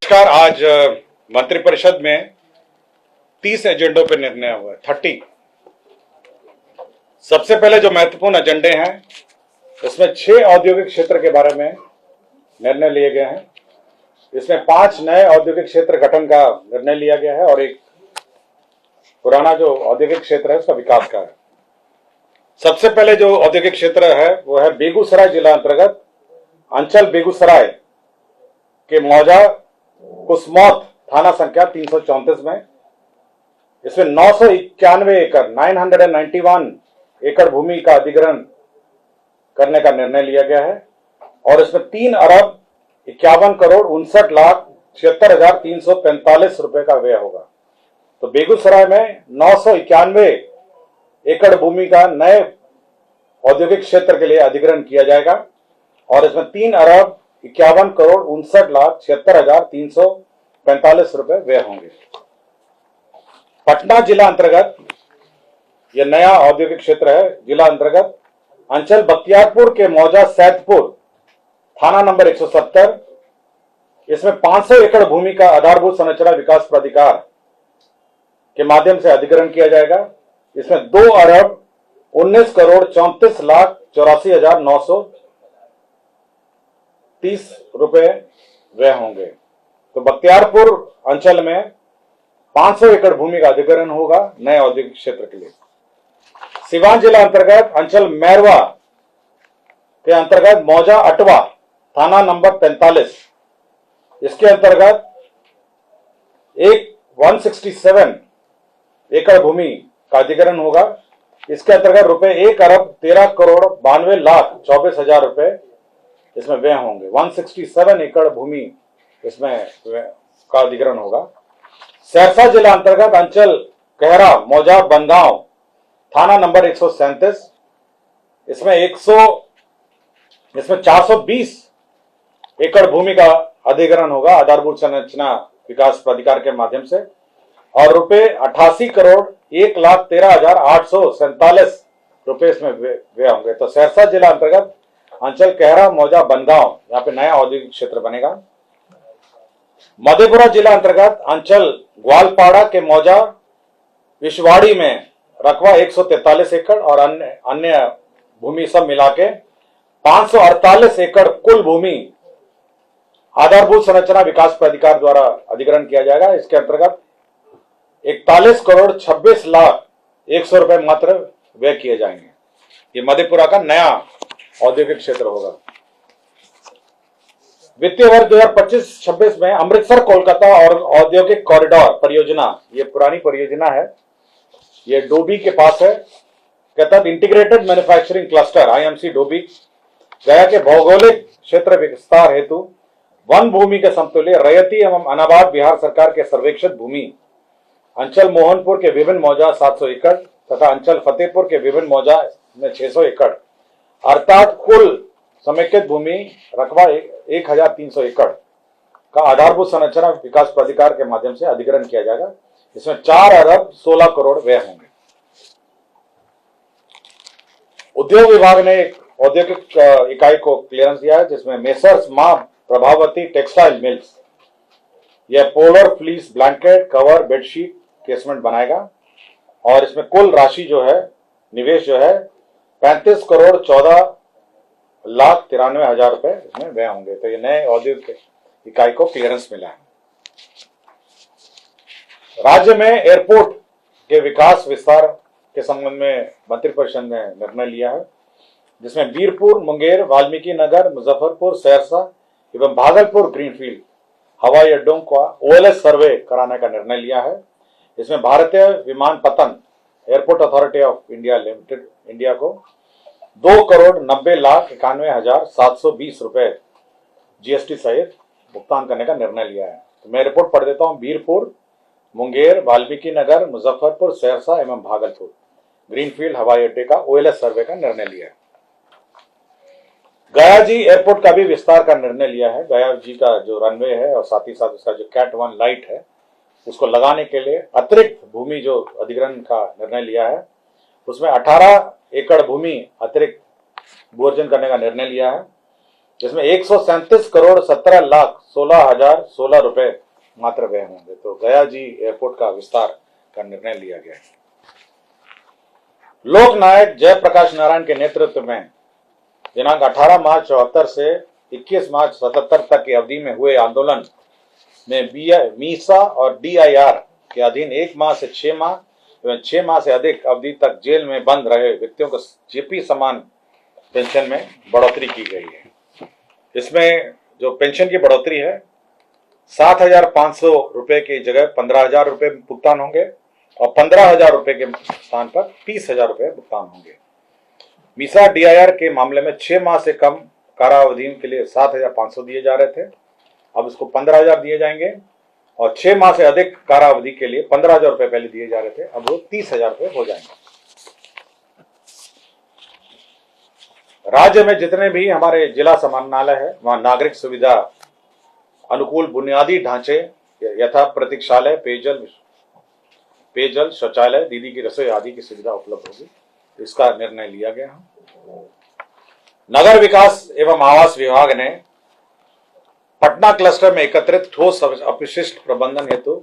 नमस्कार। आज मंत्रिपरिषद में 30 एजेंडों पर निर्णय हुआ है। 30। सबसे पहले जो महत्वपूर्ण एजेंडे हैं इसमें 6 औद्योगिक क्षेत्र के बारे में निर्णय लिए गए हैं। इसमें 5 नए औद्योगिक क्षेत्र गठन का निर्णय लिया गया है और एक पुराना जो औद्योगिक क्षेत्र है उसका विकास का है। सबसे पहले जो औद्योगिक क्षेत्र है वो है बेगूसराय जिला अंतर्गत अंचल बेगूसराय के मौजा कुसमौत थाना संख्या 334 में। इसमें 991 एकड़ 991 एकड़ भूमि का अधिग्रहण करने का निर्णय लिया गया है और इसमें 3 अरब 51 करोड़ 59,76,345 रुपए का व्यय होगा। तो बेगूसराय में 991 एकड़ भूमि का नए औद्योगिक क्षेत्र के लिए अधिग्रहण किया जाएगा और इसमें 3 अरब 51 करोड़ 59,76,345 रुपए व्यय होंगे। पटना जिला अंतर्गत यह नया औद्योगिक क्षेत्र है। जिला अंतर्गत अंचल बख्तियारपुर के मौजा सैदपुर थाना नंबर 170। इसमें 500 एकड़ भूमि का आधारभूत संरचना विकास प्राधिकार के माध्यम से अधिग्रहण किया जाएगा। इसमें 2 अरब 19 करोड़ 34,84,930 रुपए व्यय होंगे। तो बख्तियारपुर अंचल में 500 एकड़ भूमि का अधिग्रहण होगा नए औद्योगिक क्षेत्र के लिए। सिवान जिला अंतर्गत अंचल मैरवा के अंतर्गत मौजा अटवा थाना नंबर 45। इसके अंतर्गत 167 एकड़ भूमि का अधिग्रहण होगा। इसके अंतर्गत रुपए 1 अरब 13 करोड़ 92,24,000 रुपए इसमें व्यय होंगे। 167 एकड़ भूमि इसमें का अधिग्रहण होगा। सहरसा जिला अंतर्गत अंचल कहरा मौजा बनगांव थाना नंबर 137। इसमें 420 एकड़ भूमि का अधिग्रहण होगा आधारभूत संरचना विकास प्राधिकार के माध्यम से और रुपए 88 करोड़ 1,13,847 रुपए इसमें व्यय होंगे। तो सहरसा जिला अंतर्गत अंचल कहरा मौजा बनगांव यहाँ पे नया औद्योगिक क्षेत्र बनेगा। मधेपुरा जिला अंतर्गत अंचल ग्वालपाड़ा के मौजा विश्वाड़ी में रकबा 143 एकड़ और अन्य भूमि सब मिला के 548 एकड़ कुल भूमि आधारभूत संरचना विकास प्राधिकार द्वारा अधिग्रहण किया जाएगा। इसके अंतर्गत 41 करोड़ 26 लाख 100 रुपए मात्र व्यय किए जाएंगे। ये मधेपुरा का नया औद्योगिक क्षेत्र होगा। वित्तीय वर्ष 2025-26 में अमृतसर कोलकाता और औद्योगिक कॉरिडोर परियोजना, ये पुरानी परियोजना है, ये डोबी के पास है, के तहत integrated manufacturing cluster IMC Dobby गया के भौगोलिक क्षेत्र विस्तार हेतु वन भूमि के समतुल्य रैयती एवं अनाबाद बिहार सरकार के सर्वेक्षित भूमि अंचल मोहनपुर के विभिन्न मौजा 700 एकड़ तथा अंचल फतेहपुर के विभिन्न मौजा में 600 एकड़ अर्थात कुल समेकित भूमि रकबा 1,300 एकड़ का आधारभूत संरचना विकास प्राधिकार के माध्यम से अधिग्रहण किया जाएगा। इसमें 4 अरब 16 करोड़ व्यय होंगे। उद्योग विभाग ने एक औद्योगिक इकाई को क्लियरेंस दिया है जिसमें मेसर्स मां प्रभावती टेक्सटाइल मिल्स यह polar fleece blanket cover bedsheet casement बनाएगा और इसमें कुल राशि जो है निवेश जो है 35 करोड़ 14,93,000 रुपए इसमें व्यय होंगे। तो ये नए औद्योगिक इकाई को क्लियरेंस मिला है। राज्य में एयरपोर्ट के विकास विस्तार के संबंध में मंत्रिपरिषद ने निर्णय लिया है जिसमें बीरपुर, मुंगेर, वाल्मीकि नगर, मुजफ्फरपुर, सहरसा एवं भागलपुर ग्रीनफील्ड हवाई अड्डों का ओएलएस सर्वे कराने का निर्णय लिया है। इसमें भारतीय विमानपत्तन airport authority of India limited India को 2 करोड़ 90,91,720 रुपए जीएसटी सहित भुगतान करने का निर्णय लिया है। तो मैं रिपोर्ट पढ़ देता हूं। बीरपुर, मुंगेर, वाल्मीकि नगर, मुजफ्फरपुर, सहरसा एवं भागलपुर ग्रीनफील्ड हवाई अड्डे का ओएलएस सर्वे का निर्णय लिया है। गया जी एयरपोर्ट का भी विस्तार का निर्णय लिया है। गया जी का जो रनवे है और साथ ही साथ उसका जो कैट 1 लाइट है उसको लगाने के लिए अतिरिक्त भूमि जो अधिग्रहण का निर्णय लिया है उसमें 18 एकड़ भूमि अतिरिक्त भू अर्जन करने का निर्णय लिया है। जिसमें 137 करोड़ 17 लाख 16,016 रुपए मात्र व्यय होंगे। तो गया जी एयरपोर्ट का विस्तार का निर्णय लिया गया है। लोकनायक जयप्रकाश नारायण के नेतृत्व में दिनांक 18 मार्च 74 से 21 मार्च 77 तक की अवधि में हुए आंदोलन में मीसा और DIR के अधीन 1 माह से 6 माह एवं 6 माह से अधिक अवधि तक जेल में बंद रहे व्यक्तियों को जेपी समान पेंशन में बढ़ोतरी की गई है। इसमें जो पेंशन की बढ़ोतरी है 7,500 रुपए की जगह 15,000 रुपए भुगतान होंगे और 15,000 रुपए के स्थान पर 30,000 रुपए भुगतान होंगे। मीसा DIR के मामले में 6 माह से कम कारावधि के लिए 7,500 दिए जा रहे थे, अब इसको 15,000 दिए जाएंगे और 6 माह से अधिक कारावधि के लिए 15,000 रुपए पहले दिए जा रहे थे, अब वो 30,000 रुपए हो जाएंगे। राज्य में जितने भी हमारे जिला समाहरणालय है वहां नागरिक सुविधा अनुकूल बुनियादी ढांचे यथा प्रतीक्षालय, पेयजल, शौचालय, दीदी की रसोई आदि की सुविधा उपलब्ध होगी, इसका निर्णय लिया गया है। नगर विकास एवं आवास विभाग ने पटना क्लस्टर में एकत्रित ठोस अपशिष्ट प्रबंधन हेतु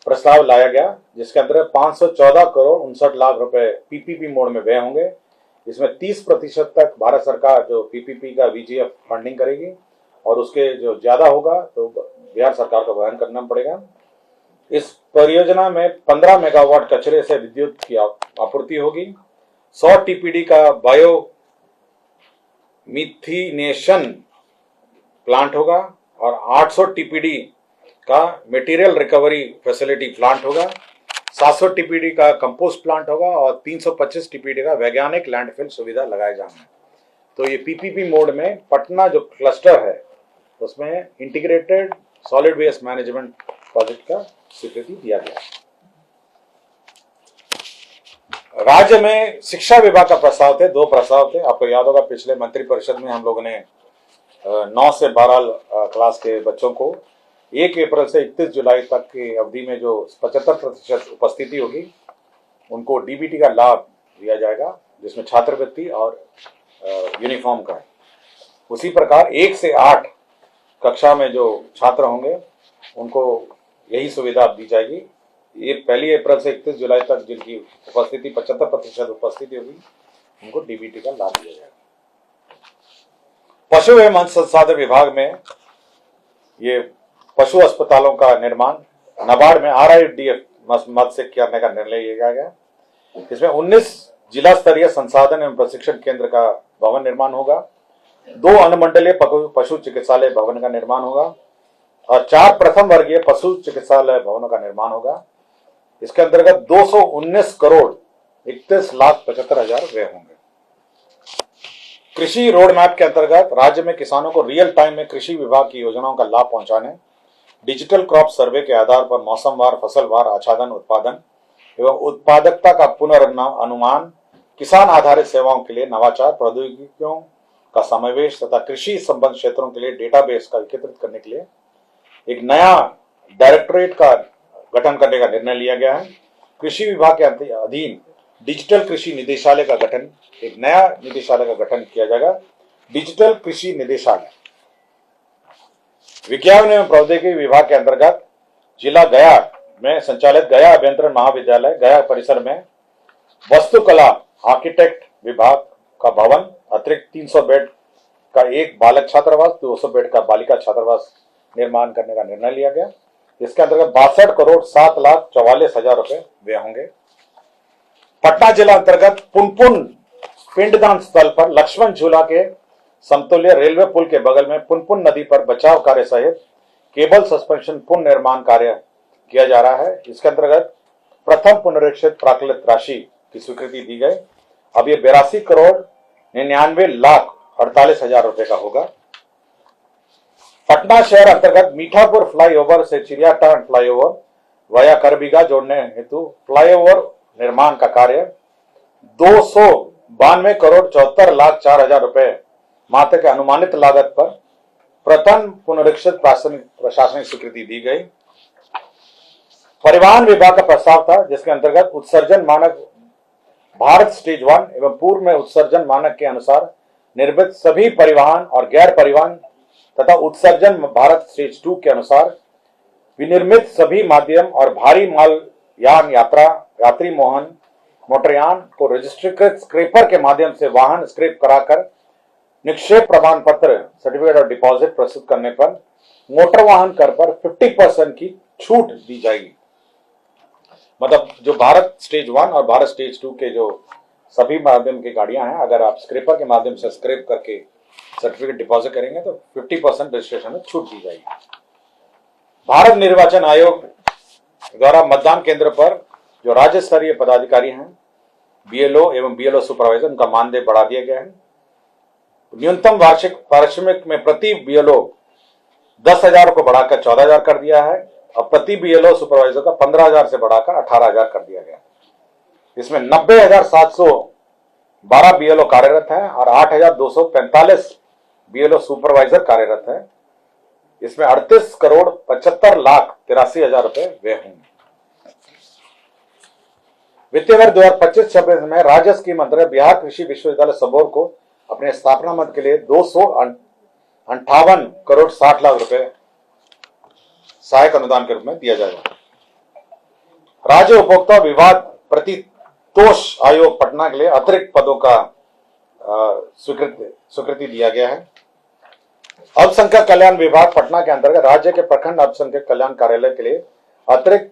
प्रस्ताव लाया गया, जिसके अंतर्गत 514 करोड़ 59 लाख रुपए PPP मोड में व्यय होंगे। इसमें 30% तक भारत सरकार जो PPP का VGF फंडिंग करेगी और उसके जो ज्यादा होगा तो बिहार सरकार को वहन करना पड़ेगा। इस परियोजना में 15 मेगावाट कचरे से विद्युत की आपूर्ति होगी। 100 TPD का बायो मिथिनेशन प्लांट होगा और 800 TPD का मटेरियल रिकवरी फैसिलिटी प्लांट होगा। 700 TPD का कंपोस्ट प्लांट होगा और 325 TPD का वैज्ञानिक लैंडफिल सुविधा लगाए जाएंगे। तो ये PPP मोड में पटना जो क्लस्टर है उसमें integrated solid waste management project का स्वीकृति दिया गया। राज्य में शिक्षा विभाग का प्रस्ताव थे, 2 प्रस्ताव थे। आपको याद होगा पिछले मंत्रिपरिषद में हम लोगों ने 9 से 12 क्लास के बच्चों को 1 अप्रैल से 31 जुलाई तक की अवधि में जो 75% उपस्थिति होगी उनको DBT का लाभ दिया जाएगा, जिसमें छात्रवृत्ति और यूनिफॉर्म का है। उसी प्रकार 1 से 8 कक्षा में जो छात्र होंगे उनको यही सुविधा दी जाएगी। ये 1 अप्रैल से 31 जुलाई तक जिनकी उपस्थिति 75% उपस्थिति होगी उनको DBT का लाभ दिया जाएगा। पशु एवं मत्स्य संसाधन विभाग में ये पशु अस्पतालों का निर्माण नाबार्ड में RIDF मद से करने का निर्णय लिया गया। इसमें 19 जिला स्तरीय संसाधन एवं प्रशिक्षण केंद्र का भवन निर्माण होगा, 2 अनुमंडलीय पशु चिकित्सालय भवन का निर्माण होगा और 4 प्रथम वर्गीय पशु चिकित्सालय भवनों का निर्माण होगा। इसके अंतर्गत 219 करोड़ 31 लाख 75 हजार व्यय होंगे। कृषि रोड मैप के अंतर्गत राज्य में किसानों को रियल टाइम में कृषि विभाग की योजनाओं का लाभ पहुंचाने, डिजिटल क्रॉप सर्वे के आधार पर मौसमवार, फसलवार आच्छादन, उत्पादन एवं उत्पादकता का पुनर्अनुमान, किसान आधारित सेवाओं के लिए नवाचार, प्रौद्योगिकियों का समावेश तथा कृषि संबंध क्षेत्रों के लिए डेटाबेस का एकत्रित करने के लिए एक नया डायरेक्टोरेट का गठन करने का निर्णय लिया गया है। कृषि विभाग के अधीन डिजिटल कृषि निदेशालय का गठन, एक नया निदेशालय का गठन किया जाएगा, डिजिटल कृषि निदेशालय। विज्ञान एवं प्रौद्योगिकी विभाग के अंतर्गत जिला गया में संचालित गया अभियंत्रण महाविद्यालय गया परिसर में वास्तुकला आर्किटेक्ट विभाग का भवन, अतिरिक्त 300 बेड का एक बालक छात्रावास, 200 बेड का बालिका छात्रावास निर्माण करने का निर्णय लिया गया। इसके अंतर्गत 62 करोड़ 7 लाख 44 हजार रुपए व्यय होंगे। पटना जिला अंतर्गत पुनपुन पिंडदान स्थल पर लक्ष्मण झूला के समतुल्य रेलवे पुल के बगल में पुनपुन नदी पर बचाव कार्य सहित केबल सस्पेंशन पुनः निर्माण कार्य किया जा रहा है। इसके अंतर्गत प्रथम पुनरीक्षित प्राकृत राशि की स्वीकृति दी गई। अब ये 82 करोड़ 99 लाख 48 हजार रुपए का होगा। पटना शहर अंतर्गत मीठापुर फ्लाईओवर से चिड़ियाटांड फ्लाईओवर वाया करबीघा जोड़ने हेतु फ्लाईओवर निर्माण का कार्य 292 करोड़ 74 लाख 4 हजार रुपए मात्र के अनुमानित लागत पर प्रथम पुनरीक्षित प्रशासनिक स्वीकृति दी गई। परिवहन विभाग का प्रस्ताव था जिसके अंतर्गत उत्सर्जन मानक भारत स्टेज 1 एवं पूर्व में उत्सर्जन मानक के अनुसार निर्मित सभी परिवहन और गैर परिवहन तथा उत्सर्जन भारत स्टेज 2 के अनुसार विनिर्मित सभी माध्यम और भारी माल यान यात्री मोटरयान को रजिस्ट्रीकृत स्क्रैपर के माध्यम से वाहन स्क्रैप कराकर निक्षेप प्रमाण पत्र सर्टिफिकेट ऑफ डिपॉजिट प्रस्तुत करने पर मोटर वाहन कर पर 50% की छूट दी जाएगी। मतलब जो भारत स्टेज 1 और भारत स्टेज 2 के जो सभी माध्यम की गाड़ियां हैं, अगर आप स्क्रैपर के माध्यम से स्क्रैप करके सर्टिफिकेट डिपॉजिट करेंगे तो 50% रजिस्ट्रेशन में छूट दी जाएगी। भारत निर्वाचन आयोग द्वारा मतदान केंद्र पर जो राज्य स्तरीय पदाधिकारी हैं, बीएलओ एवं बीएलओ सुपरवाइजर, उनका मानदेय बढ़ा दिया गया है। न्यूनतम वार्षिक पारिश्रमिक में प्रति बीएलओ 10,000 को बढ़ाकर 14,000 कर दिया है और प्रति बीएलओ सुपरवाइजर का 15,000 से बढ़ाकर 18,000 कर दिया गया। इसमें 90,712 बीएलओ कार्यरत हैं और 8,245 बीएलओ सुपरवाइजर कार्यरत हैं। इसमें 38,75,83,000 रुपए व्यय होंगे। वित्तीय वर्ष 2025-26 में राज्य स्कीम अंतर्गत बिहार कृषि विश्वविद्यालय सबौर को अपने स्थापना मद के लिए 258 करोड़ 60 लाख रुपए सहायक अनुदान के रूप में दिया जाएगा। राज्य उपभोक्ता विवाद प्रतितोष आयोग पटना के लिए अतिरिक्त पदों का स्वीकृति दिया गया है। अल्पसंख्यक कल्याण विभाग पटना के अंतर्गत राज्य के प्रखंड अल्पसंख्यक कल्याण कार्यालय के लिए अतिरिक्त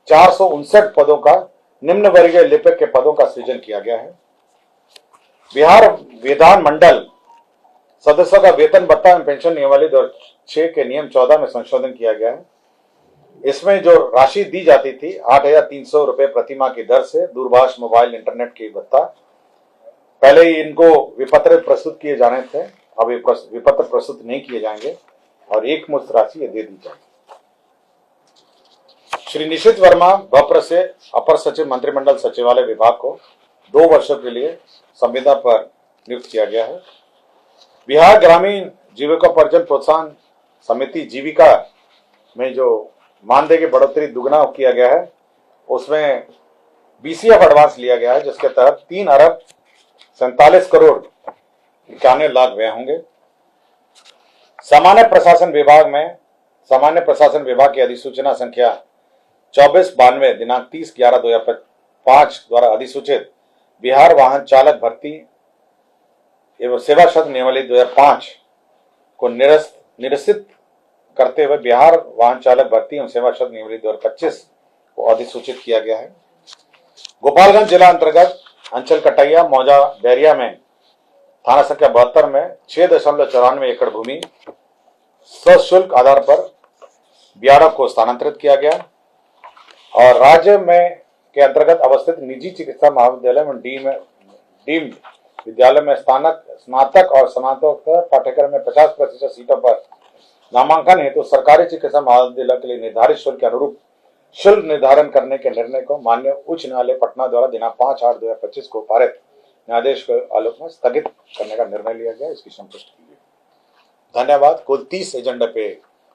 459 पदों का निम्न वर्गीय लिपिक के पदों का सृजन किया गया है। बिहार विधान मंडल सदस्यों का वेतन भत्ता एवं पेंशन नियमावली 2006 के नियम 14 में संशोधन किया गया है। इसमें जो राशि दी जाती थी 8,300 रुपए प्रतिमाह की दर से दूरभाष, मोबाइल, इंटरनेट की भत्ता, पहले ही इनको विपत्र प्रस्तुत किए जाने थे, अब ये विपत्र प्रस्तुत नहीं किए जाएंगे और एक मुश्त राशि ये दे दी जाएगी। श्री निशित वर्मा भप्र से अपर सचिव मंत्रिमंडल सचिवालय विभाग को 2 वर्षों के लिए संविदा पर नियुक्त किया गया है। बिहार ग्रामीण जीविकोपार्जन प्रोत्साहन समिति जीविका में जो मानदेय की बढ़ोतरी दुगना किया गया है, उसमें बीसीएफ एडवांस लिया गया है, जिसके तहत 3 अरब 47 करोड़ 91 लाख व्यय होंगे। सामान्य प्रशासन विभाग की अधिसूचना संख्या 2492 दिनांक 30/11/2005 द्वारा अधिसूचित बिहार वाहन चालक भर्ती एवं सेवा शर्त नियमावली 2005 को निरसित करते हुए बिहार वाहन चालक भर्ती एवं सेवा शर्त नियमावली 2025 को अधिसूचित किया गया है। गोपालगंज जिला अंतर्गत अंचल कटैया, मौजा, बैरिया में थाना संख्या 72 में 6.94 एकड़ भूमि सशुल्क आधार पर बीआरओ को स्थानांतरित किया गया और राज्य में के अंतर्गत अवस्थित निजी चिकित्सा महाविद्यालय में डीम्ड विद्यालय में स्नातक और स्नातकोत्तर पाठ्यक्रम में 50% सीटों पर नामांकन हेतु सरकारी चिकित्सा महाविद्यालय के लिए निर्धारित शुल्क के अनुरूप शुल्क निर्धारण करने के निर्णय को माननीय उच्च न्यायालय पटना द्वारा दिनांक 5/8/2025 को पारित न्यायाधीश के आलोक में स्थगित करने का निर्णय लिया गया। इसकी संतुष्टि की गई। धन्यवाद। कुल 30 एजेंडा पे